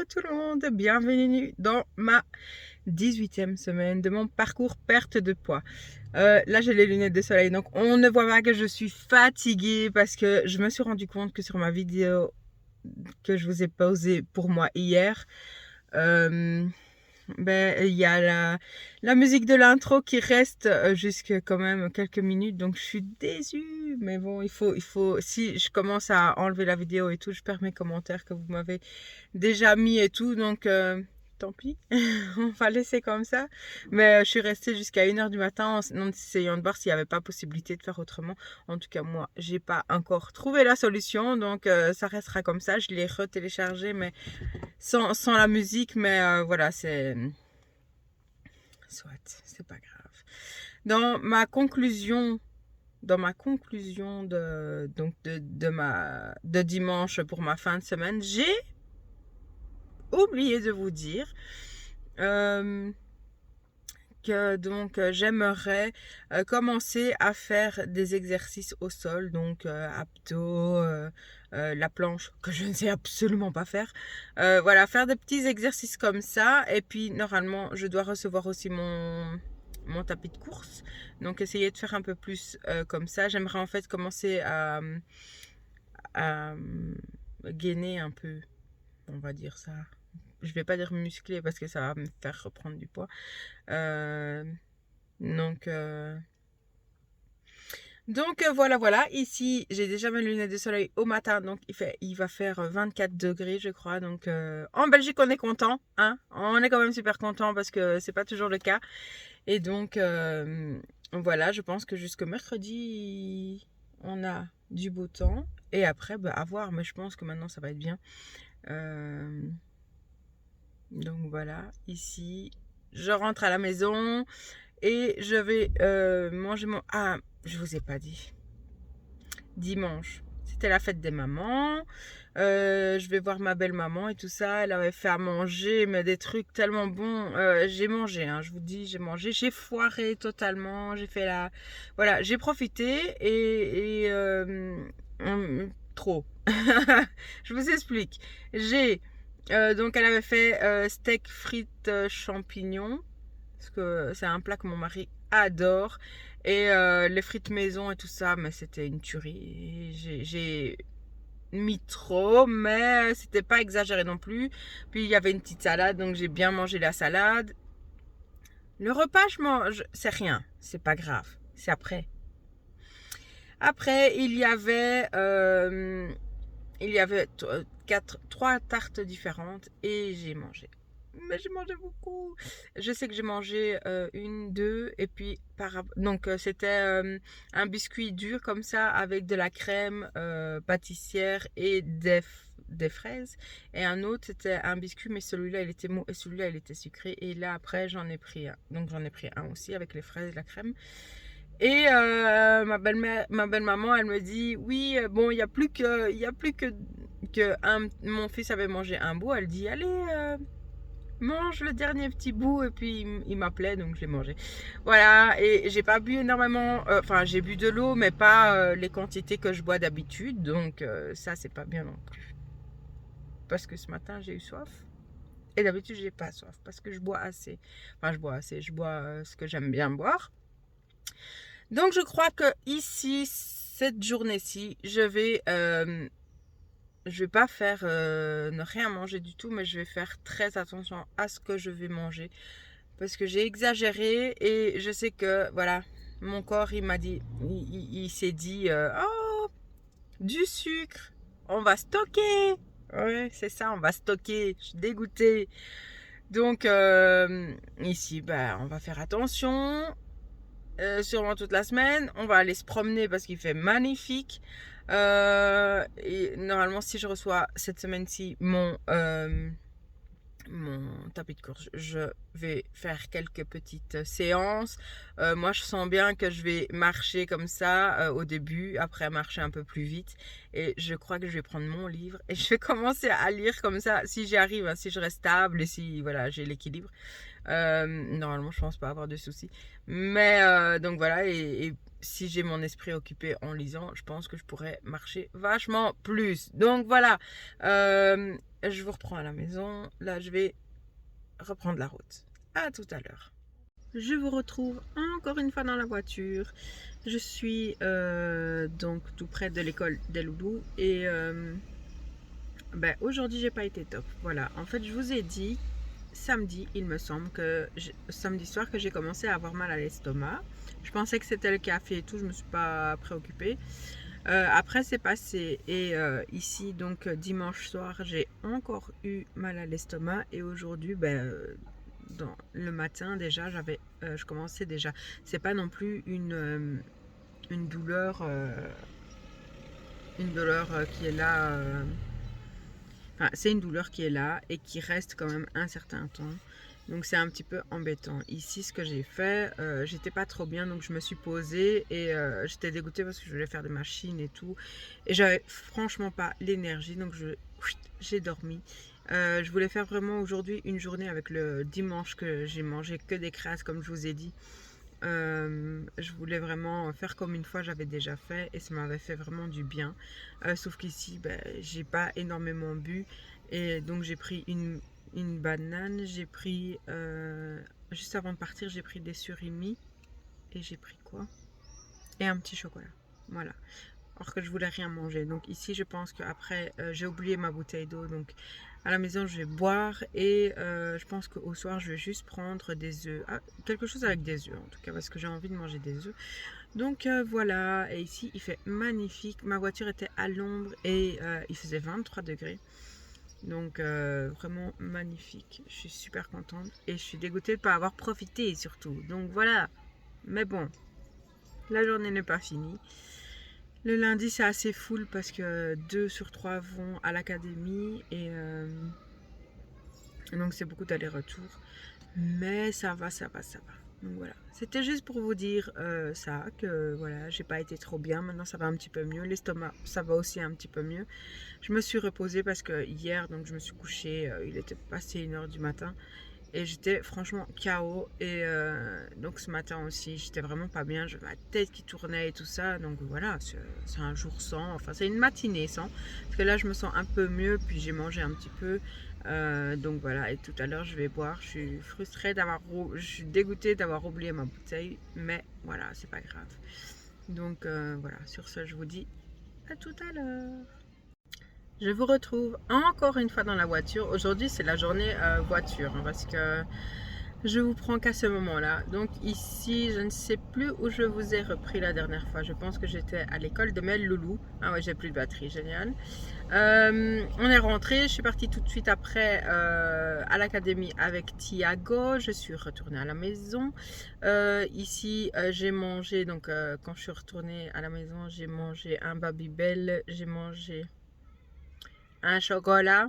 Hello tout le monde, bienvenue dans ma 18e semaine de mon parcours perte de poids. Là j'ai les lunettes de soleil donc on ne voit pas que je suis fatiguée parce que je me suis rendu compte que sur ma vidéo que je vous ai posée pour moi hier, il y a la musique de l'intro qui reste jusque quand même quelques minutes, donc je suis déçue. Mais bon, il faut, si je commence à enlever la vidéo et tout, je perds mes commentaires que vous m'avez déjà mis et tout, donc tant pis, on va laisser comme ça. Mais je suis restée jusqu'à 1h du matin en essayant de voir s'il n'y avait pas possibilité de faire autrement. En tout cas, moi, j'ai pas encore trouvé la solution, donc ça restera comme ça. Je l'ai retéléchargé, mais sans la musique, mais voilà, c'est pas grave. Dans ma conclusion de dimanche pour ma fin de semaine, j'ai oublié de vous dire que donc j'aimerais commencer à faire des exercices au sol, donc abdos, la planche que je ne sais absolument pas faire, voilà, faire des petits exercices comme ça. Et puis normalement je dois recevoir aussi mon tapis de course, donc essayer de faire un peu plus comme ça. J'aimerais en fait commencer à gainer un peu, on va dire ça. Je vais pas dire musclé parce que ça va me faire reprendre du poids. Donc voilà. Ici, j'ai déjà mes lunettes de soleil au matin. Donc il va faire 24 degrés, je crois. Donc en Belgique, on est content, hein. On est quand même super content parce que c'est pas toujours le cas. Et donc voilà, je pense que jusque mercredi, on a du beau temps. Et après, à voir. Mais je pense que maintenant, ça va être bien. Donc voilà, ici, je rentre à la maison et je vais manger mon... Ah, je vous ai pas dit. Dimanche, c'était la fête des mamans. Je vais voir ma belle-maman et tout ça. Elle avait fait à manger, mais des trucs tellement bons. J'ai mangé, hein, je vous dis, j'ai mangé. J'ai foiré totalement. J'ai fait la... Voilà, j'ai profité et trop. Je vous explique. Donc elle avait fait steak frites champignons, parce que c'est un plat que mon mari adore, et les frites maison et tout ça, mais c'était une tuerie. J'ai mis trop, mais c'était pas exagéré non plus. Puis il y avait une petite salade, donc j'ai bien mangé la salade. Le repas, je mange, c'est rien, c'est pas grave, c'est après. Après, il y avait 3 tartes différentes et j'ai mangé. Mais j'ai mangé beaucoup. Je sais que j'ai mangé une, deux, et puis donc c'était un biscuit dur comme ça avec de la crème pâtissière et des fraises. Et un autre, c'était un biscuit, mais celui-là, il était mou et celui-là, il était sucré. Et là, après, j'en ai pris un. Donc j'en ai pris un aussi avec les fraises et la crème. Et ma belle-maman, elle me dit, oui, bon, il y a plus que mon fils avait mangé un bout. Elle dit, allez, mange le dernier petit bout. Et puis il m'appelait, donc je l'ai mangé. Voilà, et j'ai pas bu énormément, enfin j'ai bu de l'eau, mais pas les quantités que je bois d'habitude. Donc ça, c'est pas bien non plus. Parce que ce matin, j'ai eu soif. Et d'habitude, j'ai pas soif parce que je bois assez. Enfin, je bois ce que j'aime bien boire. Donc je crois que ici, cette journée-ci, je vais pas faire ne rien manger du tout, mais je vais faire très attention à ce que je vais manger. Parce que j'ai exagéré et je sais que, voilà, mon corps, il m'a dit, il s'est dit, oh, du sucre, on va stocker. Ouais, c'est ça, on va stocker. Je suis dégoûtée. Donc ici, on va faire attention. Sûrement toute la semaine. On va aller se promener parce qu'il fait magnifique. Et normalement, si je reçois cette semaine-ci mon tapis de course, je vais faire quelques petites séances. Moi, je sens bien que je vais marcher comme ça au début, après marcher un peu plus vite. Et je crois que je vais prendre mon livre et je vais commencer à lire comme ça, si j'y arrive, hein, si je reste stable et si voilà, j'ai l'équilibre. Normalement, je pense pas avoir de soucis. Mais donc voilà, et si j'ai mon esprit occupé en lisant, je pense que je pourrais marcher vachement plus. Donc voilà, je vous reprends à la maison. Là, je vais reprendre la route. À tout à l'heure. Je vous retrouve encore une fois dans la voiture. Je suis donc tout près de l'école des loulous et aujourd'hui j'ai pas été top. Voilà, en fait je vous ai dit samedi, il me semble que samedi soir que j'ai commencé à avoir mal à l'estomac. Je pensais que c'était le café et tout, je me suis pas préoccupée. Après c'est passé et ici donc dimanche soir j'ai encore eu mal à l'estomac et aujourd'hui dans le matin déjà je commençais déjà, c'est pas non plus une douleur qui est là, enfin, c'est une douleur qui est là et qui reste quand même un certain temps. Donc c'est un petit peu embêtant. Ici, ce que j'ai fait, j'étais pas trop bien, donc je me suis posée et j'étais dégoûtée parce que je voulais faire des machines et tout. Et j'avais franchement pas l'énergie, donc j'ai dormi. Je voulais faire vraiment aujourd'hui une journée avec le dimanche que j'ai mangé que des crasses, comme je vous ai dit. Je voulais vraiment faire comme une fois j'avais déjà fait et ça m'avait fait vraiment du bien. Sauf qu'ici, j'ai pas énormément bu et donc j'ai pris une banane, j'ai pris juste avant de partir, j'ai pris des surimi et j'ai pris quoi? Et un petit chocolat. Voilà. Alors que je voulais rien manger. Donc ici, je pense qu'après, j'ai oublié ma bouteille d'eau. Donc à la maison, je vais boire et je pense qu'au soir, je vais juste prendre des œufs. Ah, quelque chose avec des œufs en tout cas, parce que j'ai envie de manger des œufs. Donc voilà, et ici, il fait magnifique. Ma voiture était à l'ombre et il faisait 23 degrés. Donc vraiment magnifique. Je suis super contente et je suis dégoûtée de ne pas avoir profité surtout. Donc voilà. Mais bon, la journée n'est pas finie. Le lundi, c'est assez full parce que 2 sur 3 vont à l'académie et donc c'est beaucoup d'aller-retour. Mais ça va, ça va, ça va. Donc voilà, c'était juste pour vous dire ça, que voilà, j'ai pas été trop bien. Maintenant, ça va un petit peu mieux. L'estomac, ça va aussi un petit peu mieux. Je me suis reposée parce que hier, donc je me suis couchée, il était passé 1h du matin. Et j'étais franchement KO. Et donc ce matin aussi, j'étais vraiment pas bien. J'avais ma tête qui tournait et tout ça. Donc voilà, c'est un jour sans. Enfin, c'est une matinée sans. Parce que là, je me sens un peu mieux. Puis j'ai mangé un petit peu. Donc voilà. Et tout à l'heure, je vais boire. Je suis frustrée je suis dégoûtée d'avoir oublié ma bouteille. Mais voilà, c'est pas grave. Donc voilà. Sur ce, je vous dis à tout à l'heure. Je vous retrouve encore une fois dans la voiture. Aujourd'hui, c'est la journée voiture hein, parce que je vous prends qu'à ce moment-là. Donc ici, je ne sais plus où je vous ai repris la dernière fois. Je pense que j'étais à l'école de mes loulous. Ah ouais, j'ai plus de batterie, génial. On est rentré. Je suis partie tout de suite après à l'académie avec Thiago. Je suis retournée à la maison. Ici, j'ai mangé. Donc quand je suis retournée à la maison, j'ai mangé un Babybel. J'ai mangé un chocolat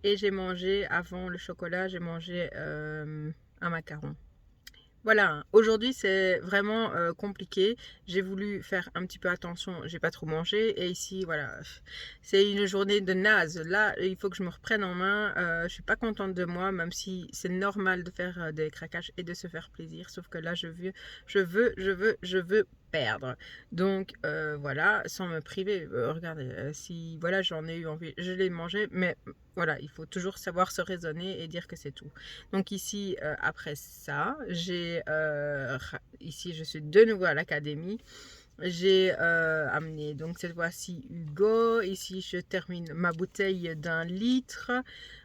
et j'ai mangé avant le chocolat, j'ai mangé un macaron. Voilà, aujourd'hui c'est vraiment compliqué. J'ai voulu faire un petit peu attention, j'ai pas trop mangé et ici voilà, c'est une journée de naze. Là, il faut que je me reprenne en main. Je suis pas contente de moi, même si c'est normal de faire des craquages et de se faire plaisir. Sauf que là, je veux perdre. Donc voilà, sans me priver. Regardez, si voilà, j'en ai eu envie, je l'ai mangé, mais voilà, il faut toujours savoir se raisonner et dire que c'est tout. Donc ici, après ça, ici je suis de nouveau à l'académie. J'ai amené donc cette fois-ci Hugo. Ici, je termine ma bouteille d'1 litre.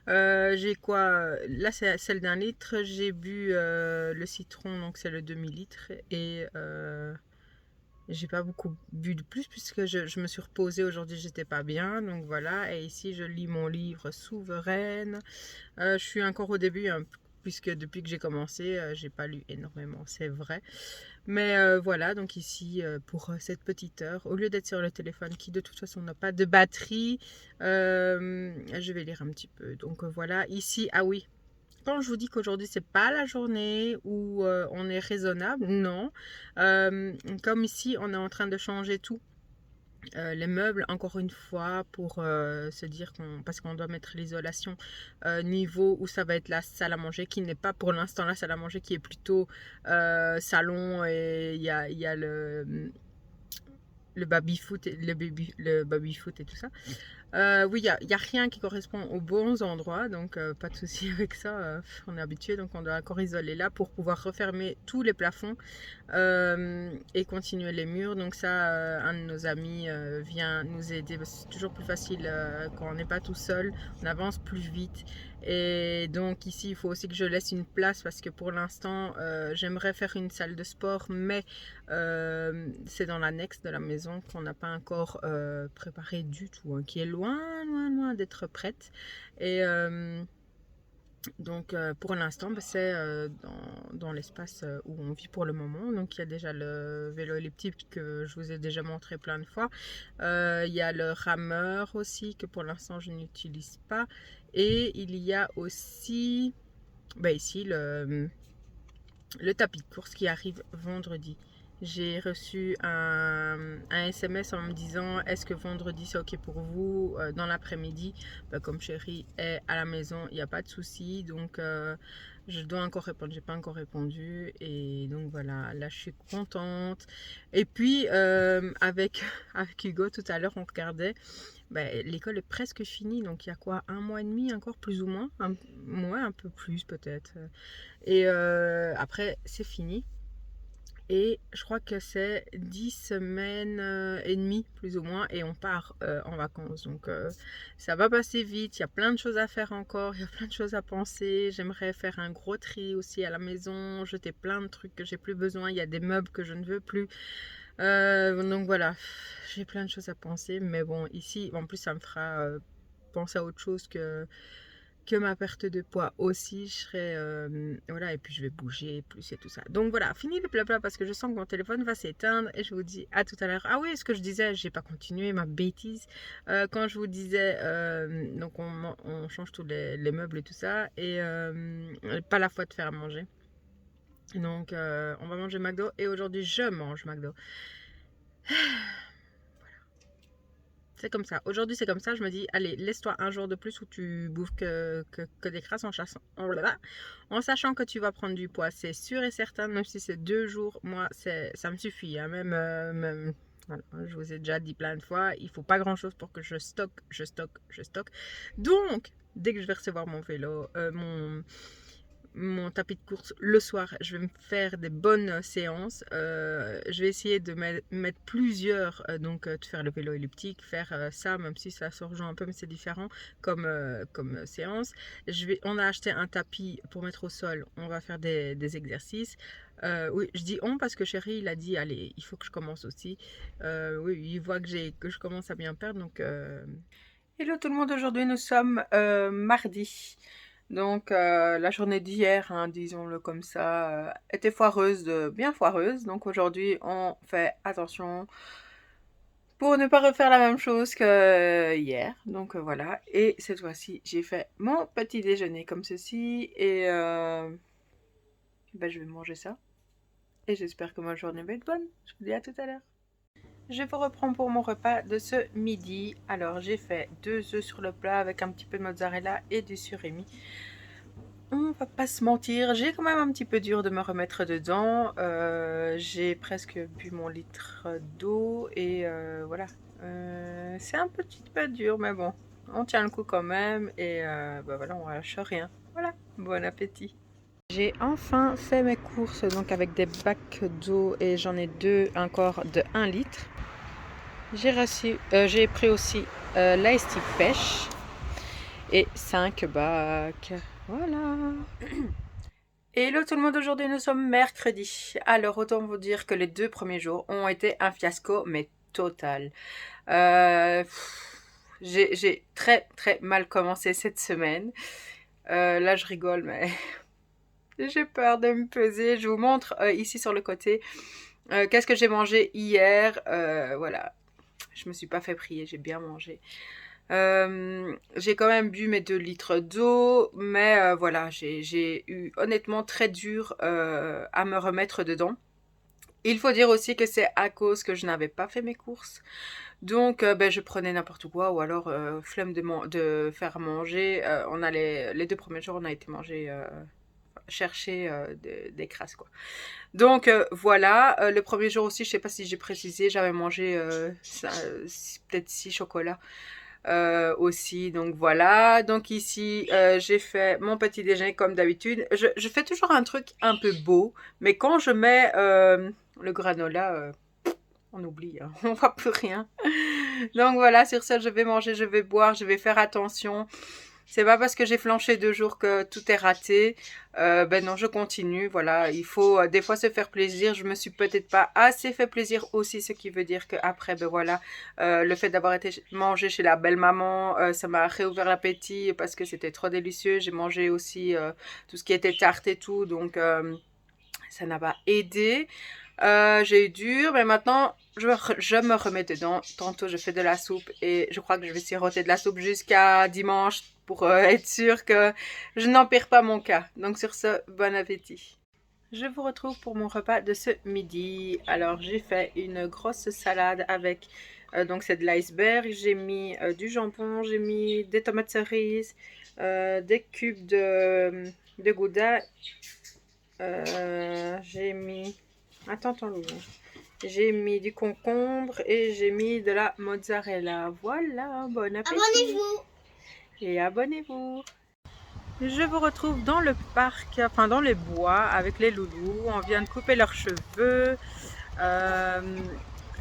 J'ai quoi? Là, c'est celle d'1 litre. J'ai bu le citron, donc c'est le demi-litre. Et j'ai pas beaucoup bu de plus puisque je me suis reposée aujourd'hui, j'étais pas bien. Donc voilà. Et ici, je lis mon livre Souveraine. Je suis encore au début, hein, puisque depuis que j'ai commencé, j'ai pas lu énormément, c'est vrai. Mais voilà, donc ici, pour cette petite heure, au lieu d'être sur le téléphone qui de toute façon n'a pas de batterie, je vais lire un petit peu. Donc voilà, ici, ah oui. Quand je vous dis qu'aujourd'hui c'est pas la journée où on est raisonnable, non. Comme ici on est en train de changer tout. les meubles, encore une fois, pour se dire parce qu'on doit mettre l'isolation niveau où ça va être la salle à manger, qui n'est pas pour l'instant la salle à manger, qui est plutôt salon, et il y a le baby-foot, le baby-foot et tout ça. Oui, il y a rien qui correspond aux bons endroits, donc pas de souci avec ça. On est habitué, donc on doit encore isoler là pour pouvoir refermer tous les plafonds et continuer les murs. Donc ça, un de nos amis vient nous aider. C'est toujours plus facile quand on n'est pas tout seul, on avance plus vite. Et donc ici, il faut aussi que je laisse une place parce que pour l'instant, j'aimerais faire une salle de sport, mais c'est dans l'annexe de la maison qu'on n'a pas encore préparé du tout, hein, qui est loin, loin, loin d'être prête. Et donc pour l'instant, bah, c'est dans l'espace où on vit pour le moment. Donc il y a déjà le vélo elliptique que je vous ai déjà montré plein de fois. Il y a le rameur aussi que pour l'instant je n'utilise pas. Et il y a aussi bah, ici le tapis de course qui arrive vendredi. J'ai reçu un SMS en me disant est-ce que vendredi c'est ok pour vous dans l'après-midi. Comme chérie est à la maison, il n'y a pas de souci, donc je dois encore répondre, j'ai pas encore répondu, et donc voilà, là je suis contente. Et puis avec Hugo tout à l'heure on regardait, l'école est presque finie, donc il y a quoi, un mois et demi encore plus ou moins, un peu plus peut-être, et après c'est fini. Et je crois que c'est 10 semaines et demie plus ou moins, et on part en vacances. Donc ça va passer vite, il y a plein de choses à faire encore, il y a plein de choses à penser. J'aimerais faire un gros tri aussi à la maison, jeter plein de trucs que j'ai plus besoin. Il y a des meubles que je ne veux plus. Donc voilà, j'ai plein de choses à penser. Mais bon, ici, en plus ça me fera penser à autre chose que ma perte de poids aussi. Je serai voilà, et puis je vais bouger plus et tout ça. Donc voilà, fini le blabla parce que je sens que mon téléphone va s'éteindre, et je vous dis à tout à l'heure. Ah oui, ce que je disais, j'ai pas continué ma bêtise quand je vous disais donc on change tous les meubles et tout ça, et pas la fois de faire à manger. Donc on va manger McDo, et aujourd'hui je mange McDo. C'est comme ça. Aujourd'hui, c'est comme ça. Je me dis, allez, laisse-toi un jour de plus où tu bouffes que des crasses en sachant que tu vas prendre du poids. C'est sûr et certain, même si c'est 2 jours, moi, ça me suffit, hein. Même voilà, je vous ai déjà dit plein de fois, il faut pas grand-chose pour que je stocke. Donc, dès que je vais recevoir mon vélo, mon tapis de course le soir, je vais me faire des bonnes séances. Je vais essayer de mettre plusieurs, donc de faire le vélo elliptique, faire ça, même si ça se rejoint un peu, mais c'est différent comme séance. On a acheté un tapis pour mettre au sol, on va faire des exercices. Oui, je dis on parce que chéri, il a dit, allez, il faut que je commence aussi. Oui, il voit que je commence à bien perdre, donc... Hello tout le monde, aujourd'hui nous sommes mardi. Donc la journée d'hier, hein, disons-le comme ça, était foireuse, bien foireuse. Donc aujourd'hui on fait attention pour ne pas refaire la même chose que hier. Donc voilà, et cette fois-ci j'ai fait mon petit déjeuner comme ceci, et je vais manger ça. Et j'espère que ma journée va être bonne. Je vous dis à tout à l'heure. Je vous reprends pour mon repas de ce midi. Alors j'ai fait 2 œufs sur le plat avec un petit peu de mozzarella et du surimi. On va pas se mentir, j'ai quand même un petit peu dur de me remettre dedans. J'ai presque bu mon litre d'eau, et voilà. C'est un petit peu dur, mais bon, on tient le coup quand même, et voilà, on lâche rien. Voilà, bon appétit. J'ai enfin fait mes courses, donc avec des bacs d'eau, et j'en ai 2 encore de 1 litre. J'ai pris aussi l'Ice Tea pêche et 5 bacs. Voilà. Hello tout le monde, aujourd'hui nous sommes mercredi. Alors autant vous dire que les 2 premiers jours ont été un fiasco, mais total. J'ai très très mal commencé cette semaine. Là je rigole, mais j'ai peur de me peser. Je vous montre ici sur le côté qu'est-ce que j'ai mangé hier. Voilà, je me suis pas fait prier, j'ai bien mangé. J'ai quand même bu mes 2 litres d'eau, mais voilà, j'ai eu honnêtement très dur à me remettre dedans. Il faut dire aussi que c'est à cause que je n'avais pas fait mes courses. Donc, ben, je prenais n'importe quoi ou alors flemme de faire manger. On a les 2 premiers jours, on a été manger, chercher des crasses, quoi. Donc, voilà. Le premier jour aussi, je sais pas si j'ai précisé, j'avais mangé peut-être 6 chocolats aussi. Donc, voilà. Donc, ici, j'ai fait mon petit déjeuner comme d'habitude. Je fais toujours un truc un peu beau, mais quand je mets le granola, on oublie, hein. On voit plus rien. Donc voilà, sur ce, je vais manger, je vais boire, je vais faire attention. C'est pas parce que j'ai flanché 2 jours que tout est raté. Ben non, je continue. Voilà, il faut des fois se faire plaisir. Je me suis peut-être pas assez fait plaisir aussi, ce qui veut dire qu'après, ben voilà, le fait d'avoir été manger chez la belle-maman, ça m'a réouvert l'appétit parce que c'était trop délicieux. J'ai mangé aussi tout ce qui était tarte et tout, donc ça n'a pas aidé. J'ai eu dur, mais maintenant je me remets dedans. Tantôt je fais de la soupe et je crois que je vais siroter de la soupe jusqu'à dimanche pour être sûre que je n'empire pas mon cas. Donc sur ce, bon appétit. Je vous retrouve pour mon repas de ce midi. Alors j'ai fait une grosse salade avec, donc c'est de l'iceberg. J'ai mis du jambon, j'ai mis des tomates cerises, des cubes de gouda. J'ai mis... Attends, j'ai mis du concombre et j'ai mis de la mozzarella. Voilà, bon appétit. Abonnez-vous. Et abonnez-vous. Je vous retrouve dans le parc, enfin dans les bois avec les loulous. On vient de couper leurs cheveux.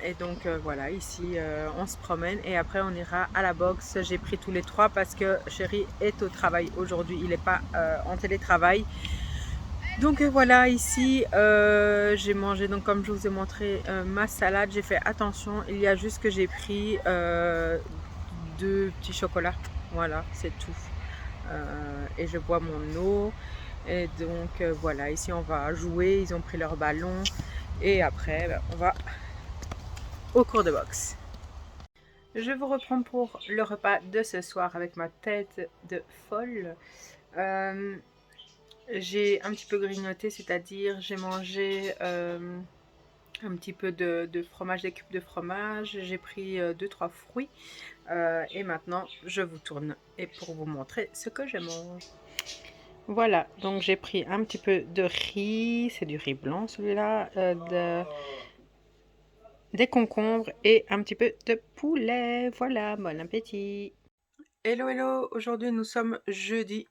Et donc voilà, ici on se promène et après on ira à la boxe. J'ai pris tous les 3 parce que chéri est au travail aujourd'hui. Il n'est pas en télétravail. Donc voilà, ici j'ai mangé, donc comme je vous ai montré ma salade, j'ai fait attention, il y a juste que j'ai pris 2 petits chocolats, voilà, c'est tout. Et je bois mon eau, et donc voilà, ici on va jouer, ils ont pris leur ballon, et après ben, on va au cours de boxe. Je vous reprends pour le repas de ce soir avec ma tête de folle. J'ai un petit peu grignoté, c'est-à-dire j'ai mangé un petit peu de fromage, des cubes de fromage, j'ai pris 2-3 fruits et maintenant je vous tourne et pour vous montrer ce que je mange. Voilà, donc j'ai pris un petit peu de riz, c'est du riz blanc celui-là, des concombres et un petit peu de poulet. Voilà, bon appétit. Hello, hello, aujourd'hui nous sommes jeudi.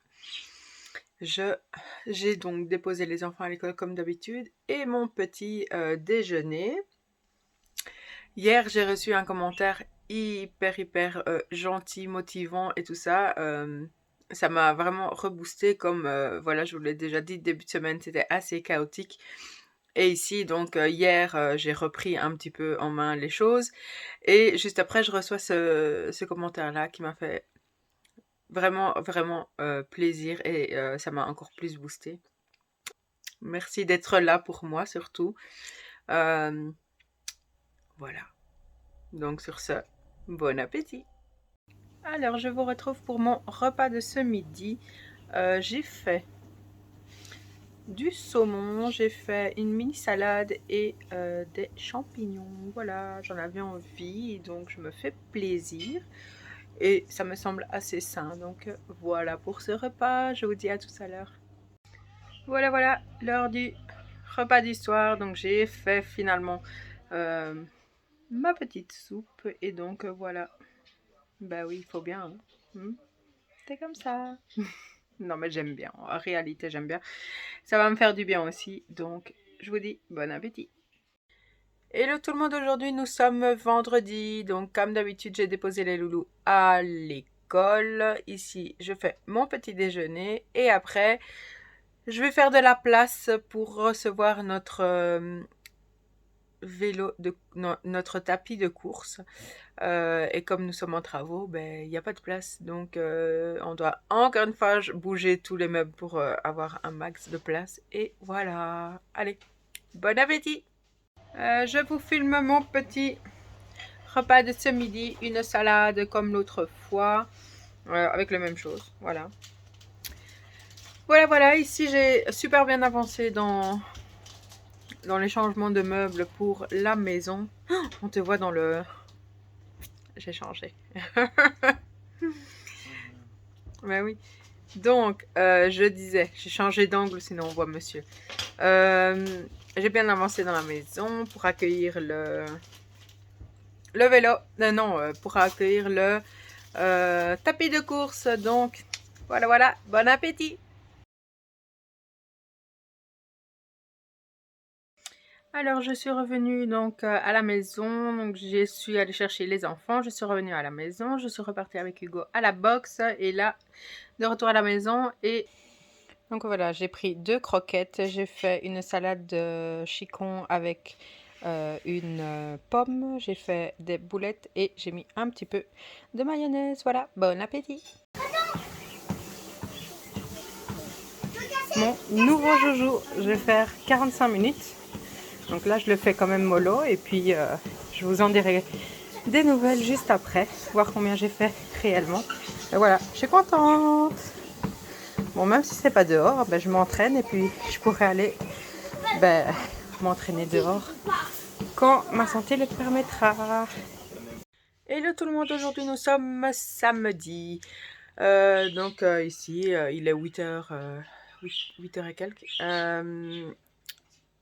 J'ai donc déposé les enfants à l'école comme d'habitude et mon petit déjeuner. Hier, j'ai reçu un commentaire hyper gentil, motivant et tout ça. Ça m'a vraiment reboosté comme, voilà, je vous l'ai déjà dit, début de semaine, c'était assez chaotique. Et ici, donc, hier, j'ai repris un petit peu en main les choses. Et juste après, je reçois ce commentaire-là qui m'a fait vraiment plaisir et ça m'a encore plus boosté. Merci d'être là pour moi surtout. Voilà. Donc sur ce, bon appétit. Alors je vous retrouve pour mon repas de ce midi. J'ai fait du saumon, j'ai fait une mini salade et des champignons. Voilà, j'en avais envie, donc je me fais plaisir. Et ça me semble assez sain. Donc voilà pour ce repas. Je vous dis à tout à l'heure. Voilà, l'heure du repas d'histoire. Donc j'ai fait finalement ma petite soupe. Et donc voilà. Bah oui, il faut bien. Hein. C'est comme ça. Non mais j'aime bien. En réalité j'aime bien. Ça va me faire du bien aussi. Donc je vous dis bon appétit. Hello tout le monde, aujourd'hui nous sommes vendredi. Donc comme d'habitude j'ai déposé les loulous à l'école. Ici je fais mon petit déjeuner. Et après... je vais faire de la place pour recevoir notre notre tapis de course. Et comme nous sommes en travaux, ben il n'y a pas de place. Donc on doit encore une fois bouger tous les meubles pour avoir un max de place. Et voilà. Allez, bon appétit. Je vous filme mon petit repas de ce midi. Une salade comme l'autre fois. Avec la même chose. Voilà. Voilà, ici j'ai super bien avancé dans dans les changements de meubles pour la maison. Oh, on te voit dans le... J'ai changé. Ben oui. Donc, je disais, j'ai changé d'angle, sinon on voit monsieur. J'ai bien avancé dans la maison pour accueillir le vélo. Non, pour accueillir le tapis de course. Donc, voilà, voilà. Bon appétit! Alors, je suis revenue donc à la maison. Donc, je suis allée chercher les enfants. Je suis revenue à la maison. Je suis repartie avec Hugo à la boxe. Et là, de retour à la maison. Et donc voilà, j'ai pris 2 croquettes. J'ai fait une salade de chicon avec une pomme. J'ai fait des boulettes et j'ai mis un petit peu de mayonnaise. Voilà, bon appétit! Mon nouveau joujou, je vais faire 45 minutes. Donc là, je le fais quand même mollo et puis je vous en dirai des nouvelles juste après, voir combien j'ai fait réellement. Et voilà, je suis contente. Bon, même si c'est pas dehors, ben, je m'entraîne et puis je pourrai aller m'entraîner dehors quand ma santé le permettra. Hello tout le monde, aujourd'hui nous sommes samedi. Ici, il est 8h, 8h et quelques.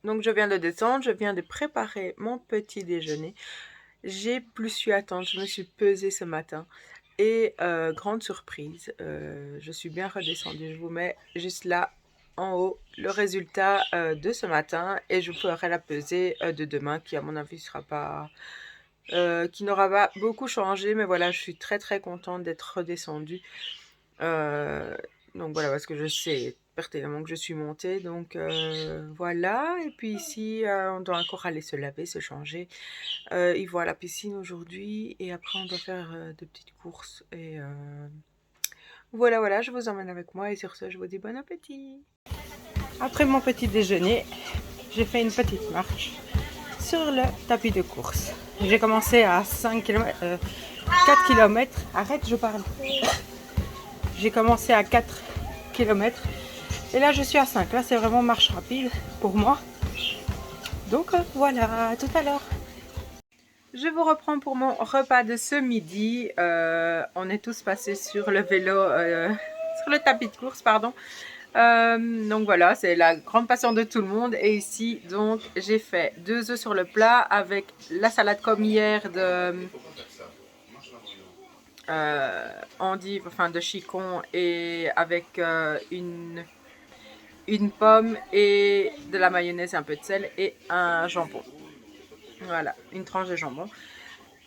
Donc je viens de descendre, je viens de préparer mon petit déjeuner. J'ai plus su attendre, je me suis pesée ce matin. Et grande surprise, je suis bien redescendue. Je vous mets juste là en haut le résultat de ce matin et je ferai la pesée de demain qui à mon avis sera pas... qui n'aura pas beaucoup changé. Mais voilà, je suis très très contente d'être redescendue. Donc voilà, parce que je sais pertinemment que je suis montée. Donc voilà, et puis ici, on doit encore aller se laver, se changer. Ils vont à la piscine aujourd'hui et après on doit faire de petites courses. Et voilà, voilà, je vous emmène avec moi et sur ce, je vous dis bon appétit. Après mon petit déjeuner, j'ai fait une petite marche sur le tapis de course. J'ai commencé à 5 km, 4 km. Arrête, je parle. J'ai commencé à 4 km et là je suis à 5. Là c'est vraiment marche rapide pour moi. Donc voilà, à tout à l'heure. Je vous reprends pour mon repas de ce midi. On est tous passés sur le vélo, sur le tapis de course, pardon. Donc voilà, c'est la grande passion de tout le monde. Et ici, donc, j'ai fait 2 œufs sur le plat avec la salade comme hier de endive, enfin de chicon, et avec une pomme et de la mayonnaise, un peu de sel et un jambon. Voilà, une tranche de jambon.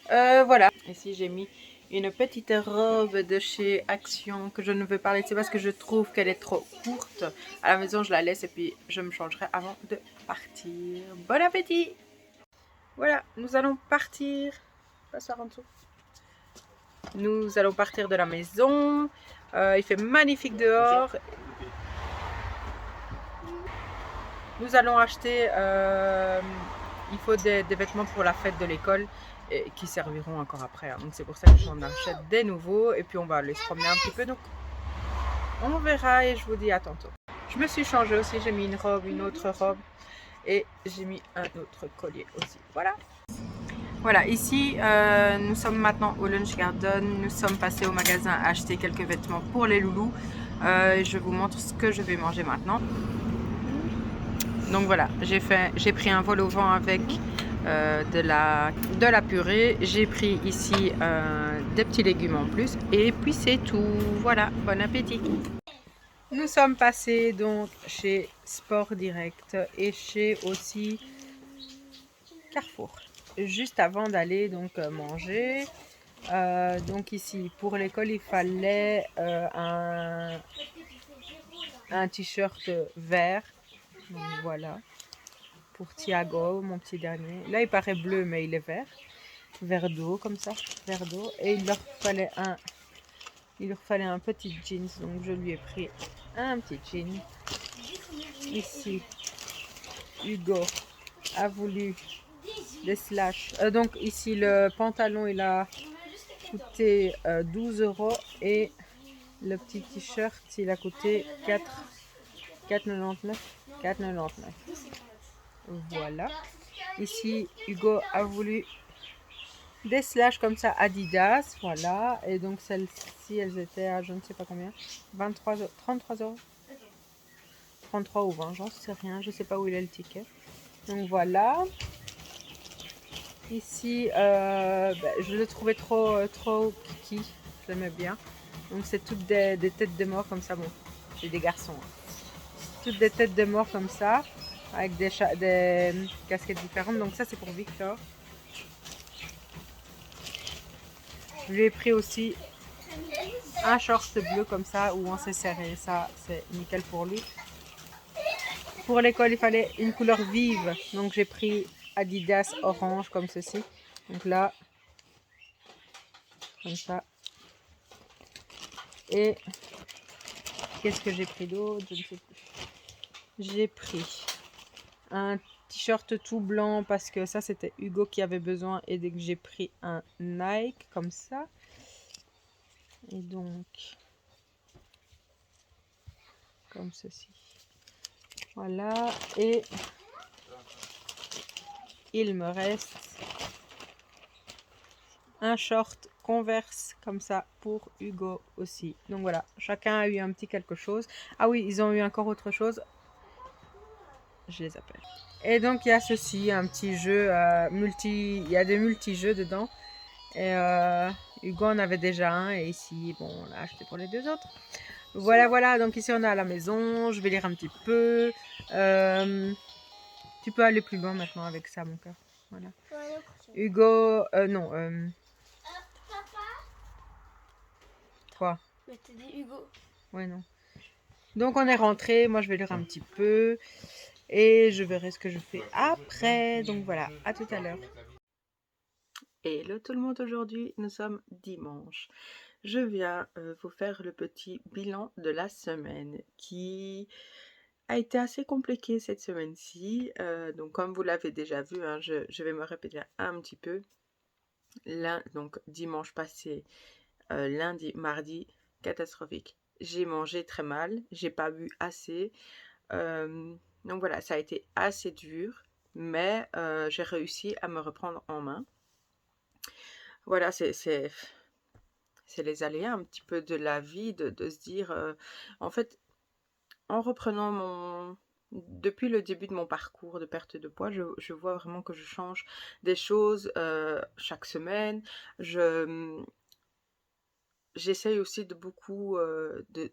Voilà, ici j'ai mis une petite robe de chez Action que je ne veux pas laisser parce que je trouve qu'elle est trop courte. À la maison je la laisse et puis je me changerai avant de partir. Bon appétit! Voilà, nous allons partir. Passoire en dessous. Nous allons partir de la maison. Il fait magnifique dehors. Nous allons acheter, il faut des vêtements pour la fête de l'école et qui serviront encore après. Hein. Donc c'est pour ça que j'en achète des nouveaux et puis on va aller se promener un petit peu. Donc on verra et je vous dis à tantôt. Je me suis changée aussi, j'ai mis une robe, une autre robe et j'ai mis un autre collier aussi. Voilà. Voilà, ici nous sommes maintenant au Lunch Garden. Nous sommes passés au magasin à acheter quelques vêtements pour les loulous. Je vous montre ce que je vais manger maintenant. Donc voilà, j'ai pris un vol au vent avec de la purée. J'ai pris ici des petits légumes en plus. Et puis c'est tout. Voilà, bon appétit. Nous sommes passés donc chez Sport Direct et chez aussi Carrefour. Juste avant d'aller donc manger. Donc ici pour l'école il fallait un t-shirt vert. Donc voilà, pour Thiago, mon petit dernier. Là, il paraît bleu, mais il est vert. Vert d'eau, comme ça, vert d'eau. Et il leur fallait un petit jeans. Donc, je lui ai pris un petit jean. Ici, Hugo a voulu des slash. Donc, ici, le pantalon, il a coûté 12 €. Et le petit t-shirt, il a coûté 4,99 €. Voilà. Ici, Hugo a voulu des slash comme ça Adidas. Voilà. Et donc, celles-ci, elles étaient à je ne sais pas combien. 23 euros, 33 euros. 33 ou 20, j'en sais rien. Je sais pas où il est le ticket. Donc, voilà. Ici, je le trouvais trop kiki. Je l'aimais bien. Donc, c'est toutes des têtes de mort comme ça. Bon, c'est des garçons. Hein. Toutes des têtes de mort comme ça. Avec des casquettes différentes. Donc, ça, c'est pour Victor. Je lui ai pris aussi un short bleu comme ça où on s'est serré. Ça, c'est nickel pour lui. Pour l'école, il fallait une couleur vive. Donc, j'ai pris Adidas orange comme ceci. Donc là, comme ça. Et qu'est-ce que j'ai pris d'autre? Je ne sais plus. J'ai pris un t-shirt tout blanc parce que ça, c'était Hugo qui avait besoin. Et dès que j'ai pris un Nike comme ça. Et donc, comme ceci. Voilà. Et il me reste un short Converse comme ça pour Hugo aussi. Donc voilà, chacun a eu un petit quelque chose. Ah oui, ils ont eu encore autre chose. Je les appelle. Et donc il y a ceci, un petit jeu multi. Il y a des multi-jeux dedans. Et Hugo en avait déjà un. Et ici, bon, on l'a acheté pour les deux autres. Voilà. Donc ici on est à la maison. Je vais lire un petit peu. Tu peux aller plus loin maintenant avec ça, mon cœur. Voilà. Hugo, non. Quoi? Mais t'as dit Hugo. Ouais, non. Donc on est rentré, moi je vais lire un petit peu et je verrai ce que je fais après. Donc voilà, à tout à l'heure. Hello tout le monde, aujourd'hui nous sommes dimanche. Je viens vous faire le petit bilan de la semaine qui a été assez compliqué cette semaine-ci. Donc comme vous l'avez déjà vu, hein, je vais me répéter un petit peu. Donc dimanche passé, lundi, mardi, catastrophique. J'ai mangé très mal, j'ai pas bu assez. Donc voilà, ça a été assez dur, mais j'ai réussi à me reprendre en main. Voilà, c'est les aléas un petit peu de la vie, de se dire, en fait, en reprenant depuis le début de mon parcours de perte de poids, je vois vraiment que je change des choses chaque semaine. J'essaye aussi de beaucoup,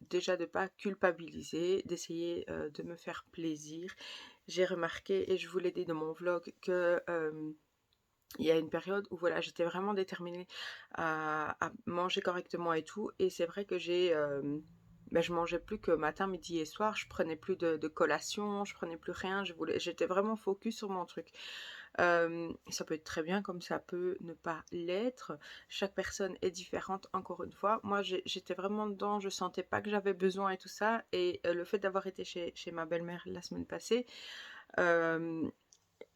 déjà de pas culpabiliser, d'essayer de me faire plaisir. J'ai remarqué, et je vous l'ai dit dans mon vlog, que il y a une période où voilà, j'étais vraiment déterminée à manger correctement et tout. Et c'est vrai que je mangeais plus que matin, midi et soir. Je prenais plus de collation, je prenais plus rien. J'étais vraiment focus sur mon truc. Ça peut être très bien comme ça peut ne pas l'être. Chaque personne est différente, encore une fois. Moi, j'étais vraiment dedans, je sentais pas que j'avais besoin et tout ça. Et le fait d'avoir été chez ma belle-mère la semaine passée,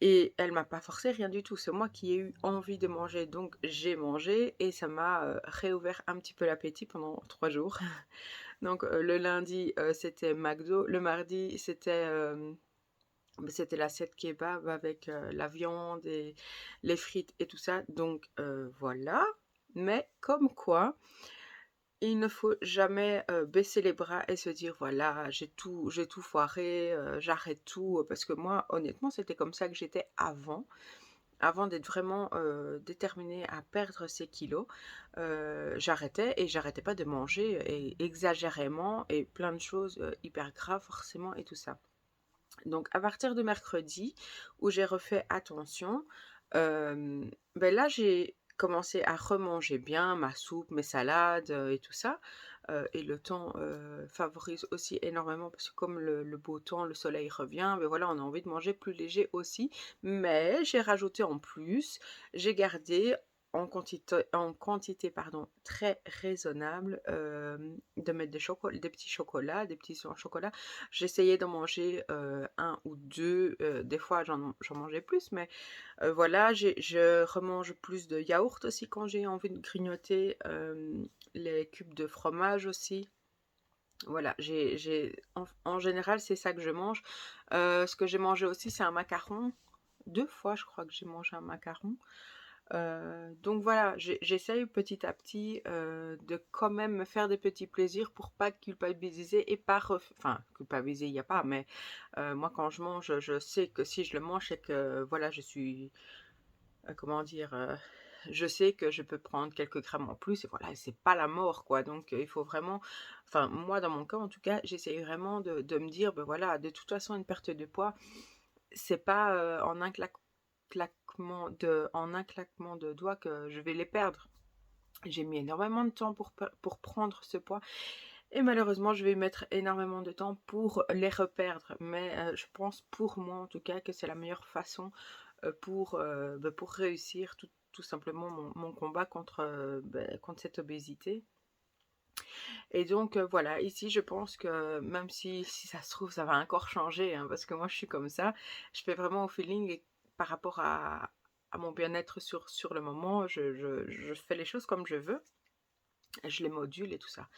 et elle m'a pas forcé, rien du tout. C'est moi qui ai eu envie de manger, donc j'ai mangé et ça m'a réouvert un petit peu l'appétit pendant 3 jours. Donc le lundi, c'était McDo. Le mardi, c'était l'assiette kebab avec la viande et les frites et tout ça. Donc voilà. Mais comme quoi, il ne faut jamais baisser les bras et se dire voilà, j'ai tout foiré, j'arrête tout. Parce que moi, honnêtement, c'était comme ça que j'étais avant d'être vraiment déterminée à perdre ces kilos. J'arrêtais et j'arrêtais pas de manger et exagérément et plein de choses hyper graves forcément et tout ça. Donc à partir de mercredi où j'ai refait attention, là j'ai commencé à remanger bien ma soupe, mes salades et tout ça. Et le temps favorise aussi énormément parce que comme le beau temps, le soleil revient, voilà, on a envie de manger plus léger aussi. Mais j'ai rajouté en plus, j'ai gardé en quantité pardon, très raisonnable de mettre des petits chocolats, des petits au chocolat. J'essayais d'en manger un ou deux, des fois j'en mangeais plus, mais voilà, je remange plus de yaourt aussi quand j'ai envie de grignoter, les cubes de fromage aussi. Voilà, en général, c'est ça que je mange. Ce que j'ai mangé aussi, c'est un macaron. 2 fois, je crois que j'ai mangé un macaron. Donc voilà, j'essaye petit à petit de quand même me faire des petits plaisirs pour pas culpabiliser et pas enfin culpabiliser il n'y a pas, mais moi quand je mange, je sais que si je le mange, c'est que voilà, je suis comment dire, je sais que je peux prendre quelques grammes en plus et voilà, c'est pas la mort quoi. Donc il faut vraiment, enfin moi dans mon cas en tout cas, j'essaye vraiment de me dire, ben voilà, de toute façon une perte de poids, c'est pas en un en un claquement de doigts que je vais les perdre. J'ai mis énormément de temps pour prendre ce poids et malheureusement je vais mettre énormément de temps pour les reperdre. Mais je pense pour moi en tout cas que c'est la meilleure façon pour réussir tout simplement mon combat contre cette obésité. Et donc voilà, ici je pense que même si ça se trouve ça va encore changer, hein, parce que moi je suis comme ça, je fais vraiment au feeling et par rapport à mon bien-être sur le moment, je fais les choses comme je veux, je les module et tout ça.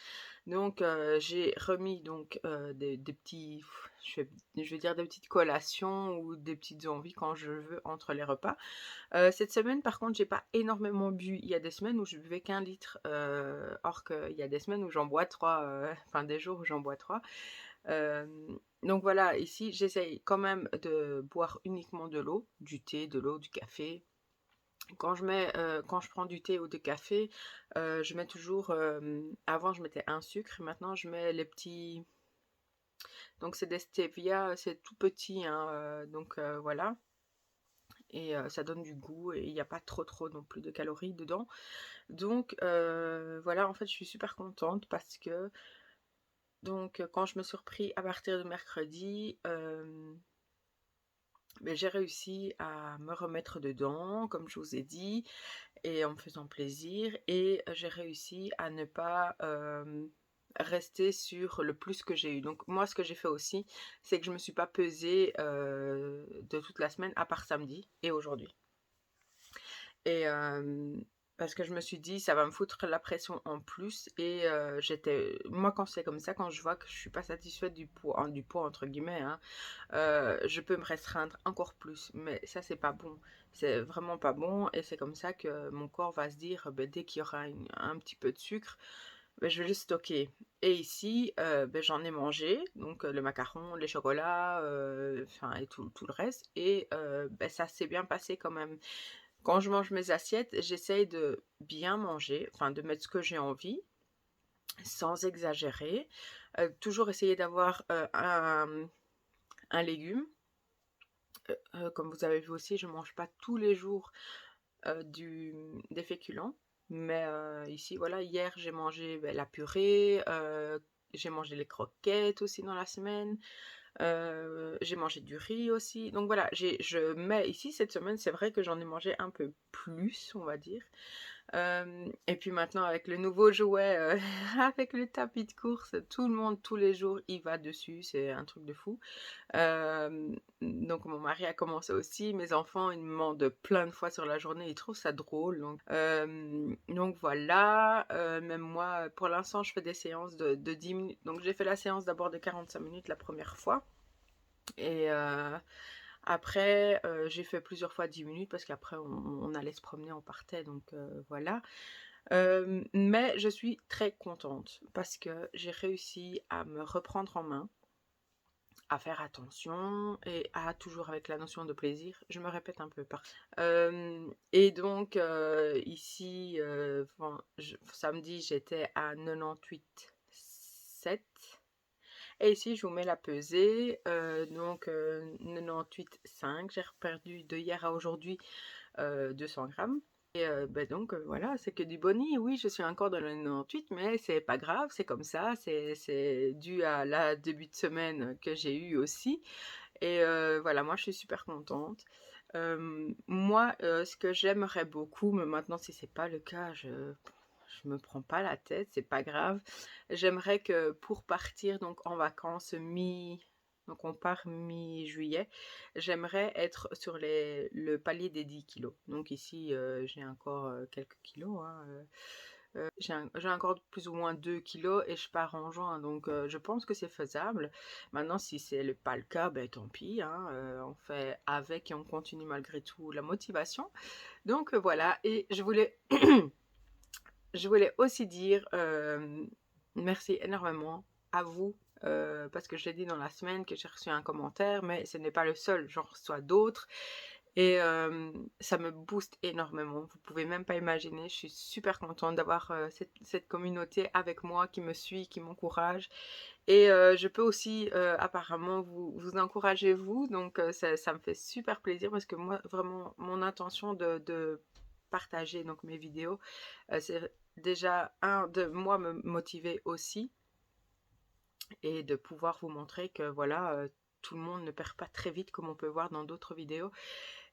Donc j'ai remis donc des petits, je vais dire des petites collations ou des petites envies quand je veux entre les repas. Cette semaine, par contre, j'ai pas énormément bu. Il y a des semaines où je buvais qu'un litre, or qu'il y a des semaines où j'en bois 3, enfin des jours où j'en bois 3. Donc voilà, ici, j'essaye quand même de boire uniquement de l'eau, du thé, de l'eau, du café. Quand je prends du thé ou du café, je mets toujours, avant je mettais un sucre, maintenant je mets les petits, donc c'est des stevia, c'est tout petit, hein, donc voilà. Et ça donne du goût et il n'y a pas trop non plus de calories dedans. Donc voilà, en fait, je suis super contente parce que donc quand je me suis repris à partir de mercredi, beh, j'ai réussi à me remettre dedans, comme je vous ai dit, et en me faisant plaisir. Et j'ai réussi à ne pas rester sur le plus que j'ai eu. Donc moi, ce que j'ai fait aussi, c'est que je me suis pas pesée de toute la semaine, à part samedi et aujourd'hui. Et parce que je me suis dit, ça va me foutre la pression en plus. Et moi quand c'est comme ça, quand je vois que je suis pas satisfaite du poids entre guillemets, hein, je peux me restreindre encore plus. Mais ça, c'est pas bon. C'est vraiment pas bon. Et c'est comme ça que mon corps va se dire, ben, dès qu'il y aura un petit peu de sucre, ben, je vais le stocker. Et ici, ben, j'en ai mangé, donc le macaron, les chocolats, enfin, et tout le reste. Et ben, ça s'est bien passé quand même. Quand je mange mes assiettes, j'essaye de bien manger, enfin de mettre ce que j'ai envie, sans exagérer. Toujours essayer d'avoir un légume. Comme vous avez vu aussi, je ne mange pas tous les jours des féculents. Mais ici, voilà, hier j'ai mangé la purée, j'ai mangé les croquettes aussi dans la semaine. J'ai mangé du riz aussi. Donc voilà, je mets ici cette semaine, c'est vrai que j'en ai mangé un peu plus, on va dire. Et puis maintenant avec le nouveau jouet, avec le tapis de course, tout le monde tous les jours il va dessus, c'est un truc de fou. Donc mon mari a commencé aussi, mes enfants ils me demandent plein de fois sur la journée, ils trouvent ça drôle. Donc voilà, même moi pour l'instant je fais des séances de 10 minutes. Donc j'ai fait la séance d'abord de 45 minutes la première fois. Et après, j'ai fait plusieurs fois 10 minutes parce qu'après on allait se promener, on partait, donc voilà. Mais je suis très contente parce que j'ai réussi à me reprendre en main, à faire attention et à toujours avec la notion de plaisir. Je me répète un peu et donc ici, samedi, j'étais à 98,7. Et ici, je vous mets la pesée, donc 98,5. J'ai perdu de hier à aujourd'hui 200 grammes. Et bah donc voilà, c'est que du boni. Oui, je suis encore dans le 98, mais c'est pas grave, c'est comme ça. C'est dû à la début de semaine que j'ai eu aussi. Et voilà, moi je suis super contente. Moi, ce que j'aimerais beaucoup, mais maintenant si c'est pas le cas, je me prends pas la tête, c'est pas grave. J'aimerais que pour partir donc en vacances donc on part mi-juillet, j'aimerais être sur le palier des 10 kilos. Donc ici j'ai encore quelques kilos, hein, J'ai encore plus ou moins 2 kilos et je pars en juin, donc je pense que c'est faisable. Maintenant, si c'est pas le cas, ben tant pis, hein, on fait avec et on continue malgré tout la motivation. Donc voilà, et je voulais aussi dire merci énormément à vous, parce que je l'ai dit dans la semaine que j'ai reçu un commentaire, mais ce n'est pas le seul, j'en reçois d'autres. Et ça me booste énormément. Vous pouvez même pas imaginer. Je suis super contente d'avoir cette communauté avec moi qui me suit, qui m'encourage. Et je peux aussi apparemment vous encourager vous. Donc ça me fait super plaisir parce que moi, vraiment, mon intention de partager donc mes vidéos, c'est déjà de moi me motiver aussi et de pouvoir vous montrer que voilà, tout le monde ne perd pas très vite comme on peut voir dans d'autres vidéos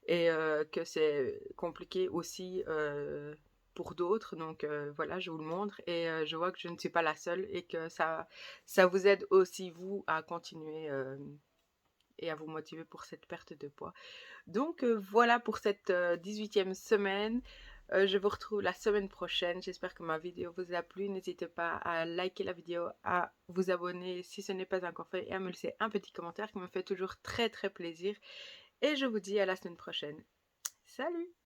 et que c'est compliqué aussi pour d'autres. Donc voilà, je vous le montre et je vois que je ne suis pas la seule et que ça vous aide aussi vous à continuer et à vous motiver pour cette perte de poids. Donc voilà pour cette 18e semaine. Je vous retrouve la semaine prochaine. J'espère que ma vidéo vous a plu. N'hésitez pas à liker la vidéo, à vous abonner si ce n'est pas encore fait et à me laisser un petit commentaire qui me fait toujours très très plaisir. Et je vous dis à la semaine prochaine. Salut!